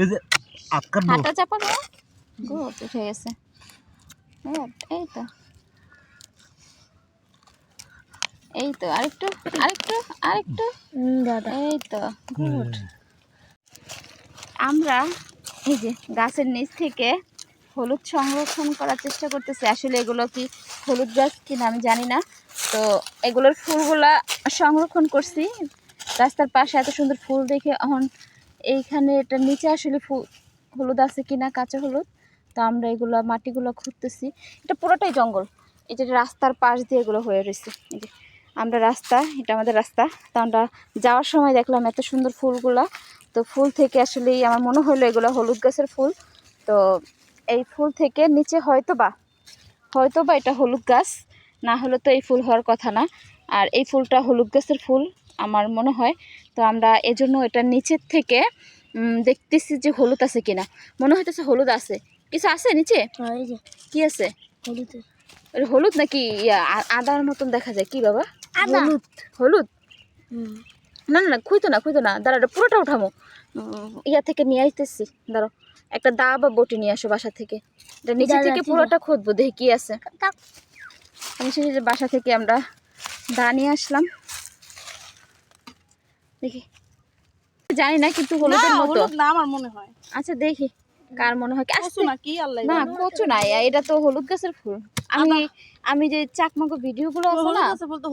এই যে আটকার হাতটা চাপানো গুড উঠে গেছে। এই তো এই তো আরেকটু আরেকটু আরেকটু এই তো গুড। আমরা এই যে গাছের নিচ থেকে হলুদ সংরক্ষণ করার চেষ্টা করতেছি। আসলে এগুলো কি হলুদ গাছ কিনা আমি জানি না। তো এগুলোর ফুলগুলা সংরক্ষণ করছি রাস্তার পাশে, এত সুন্দর ফুল দেখে। এখন এইখানে এটা নিচে আসলে হলুদ আছে কিনা, কাঁচা হলুদ। তো আমরা এগুলো মাটিগুলো খুঁড়তেছি। এটা পুরোটাই জঙ্গল। এটা রাস্তার পাশ দিয়ে এগুলো হয়ে রয়েছে। এই যে আমরা রাস্তা, এটা আমাদের রাস্তা। তো আমরা যাওয়ার সময় দেখলাম এত সুন্দর ফুলগুলা। তো ফুল থেকে আসলেই আমার মনে হলো এগুলো হলুদ গাছের ফুল। তো এই ফুল থেকে নিচে হয়তো বা এটা হলুদ গাছ, না হলে তো এই ফুল হওয়ার কথা না। আর এই ফুলটা হলুদ গাছের ফুল আমার মনে হয়। তো আমরা এজন্য এটা নিচের থেকে দেখতেছি যে হলুদ আছে কিনা। মনে হইতেছে হলুদ আছে। কিছু আছে নিচে? কি আছে? হলুদ নাকি আদার মতন দেখা যায়? কি বাবা? হলুদ। হলুদ না না না, খুঁজতো না দাঁড়া, পুরোটা উঠামো। ইয়া থেকে নিয়ে আসতেছি, দাঁড়ো। একটা দা বা বটি নিয়ে আসো বাসা থেকে। এটা নিচে থেকে পুরোটা খুঁজবো, দেখি কি আছে। বাসা থেকে আমরা দা নিয়ে আসলাম, দেখি। জানি না কিন্তু হলুদের মতো না আমার মনে হয়। আচ্ছা দেখি কার মনে হয়। কচু না কি আল্লাহ না কচু না, এটা তো হলুদ গাছের ফুল। আমি যে চাকমাগো ভিডিওগুলো আছে না,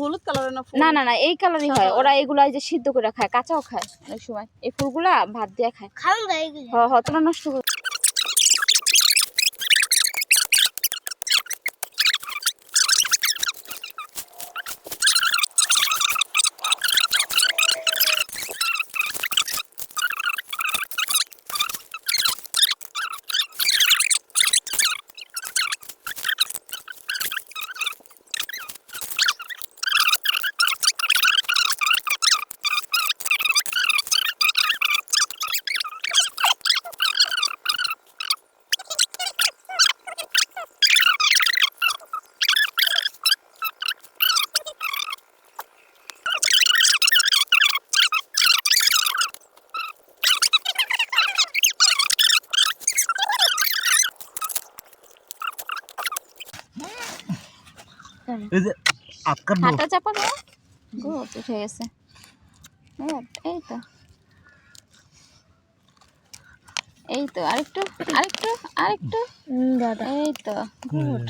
হলুদ কালারের না ফুল? না না না, এই কালারই হয়। ওরা এগুলা যে সিদ্ধ করে খায়, কাঁচাও খায় অনেক সময়। এই ফুলগুলা ভাত দিয়ে খায়। তোমরা নষ্ট করে এই যে আটকার হাতটা চাপানো গুড উঠে গেছে। এই তো এই তো আরেকটু আরেকটু আরেকটু এই তো গুড।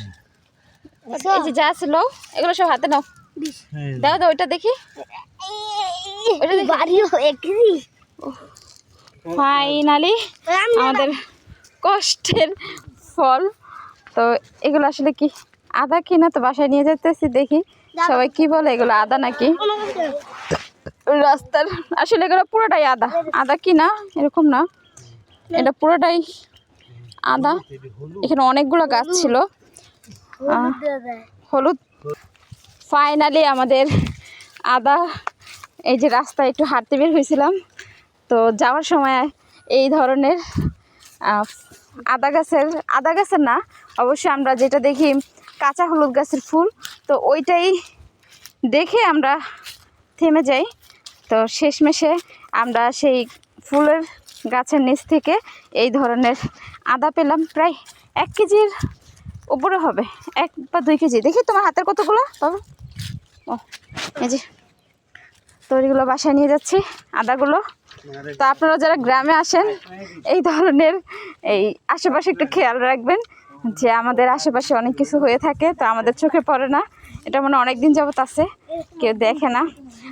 এই যে যা ছিল এগুলো সব হাতে নাও, দাও দাও ওইটা দেখি। ফাইনালি আমাদের কষ্টের ফল। তো এগুলো আসলে কি আদা কিনা, তো বাসায় নিয়ে যেতেছি, দেখি সবাই কি বলে এগুলো আদা নাকি রাস্তার। আসলে এগুলো পুরোটাই আদা, আদা কিনা এরকম না, এটা পুরোটাই আদা। এখানে অনেকগুলো গাছ ছিল হলুদ। ফাইনালি আমাদের আদা। এই যে রাস্তায় একটু হাঁটতে বের হয়েছিলাম, তো যাওয়ার সময় এই ধরনের আদা গাছের না, অবশ্যই আমরা যেটা দেখি কাঁচা হলুদ গাছের ফুল, তো ওইটাই দেখে আমরা থেমে যাই। তো শেষমেশে আমরা সেই ফুলের গাছের নিচ থেকে এই ধরনের আদা পেলাম। প্রায় 1 কেজির উপরে হবে, 1 বা 2 কেজি। দেখি তোমার হাতের কতগুলো বাবা? ও এই যে, তো এগুলো বাসায় নিয়ে যাচ্ছি আদাগুলো। তো আপনারা যারা গ্রামে আসেন এই ধরনের এই আশেপাশে একটু খেয়াল রাখবেন যে আমাদের আশেপাশে অনেক কিছু হয়ে থাকে, তো আমাদের চোখে পড়ে না। এটা মনে অনেক দিন যাবত আছে, কেউ দেখে না।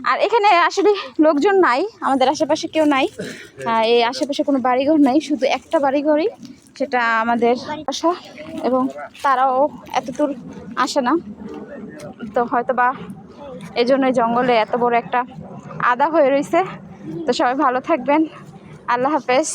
আর এখানে আসলে লোকজন নাই, আমাদের আশেপাশে কেউ নাই। এই আশেপাশে কোনো বাড়িঘর নাই, শুধু একটা বাড়িঘরই, সেটা আমাদের বাসা। এবং তারাও এতদূর আসে না। তো হয়তো বা এই জন্যই জঙ্গলে এত বড় একটা আদা হয়ে রয়েছে। তো সবাই ভালো থাকবেন, আল্লাহ হাফেজ।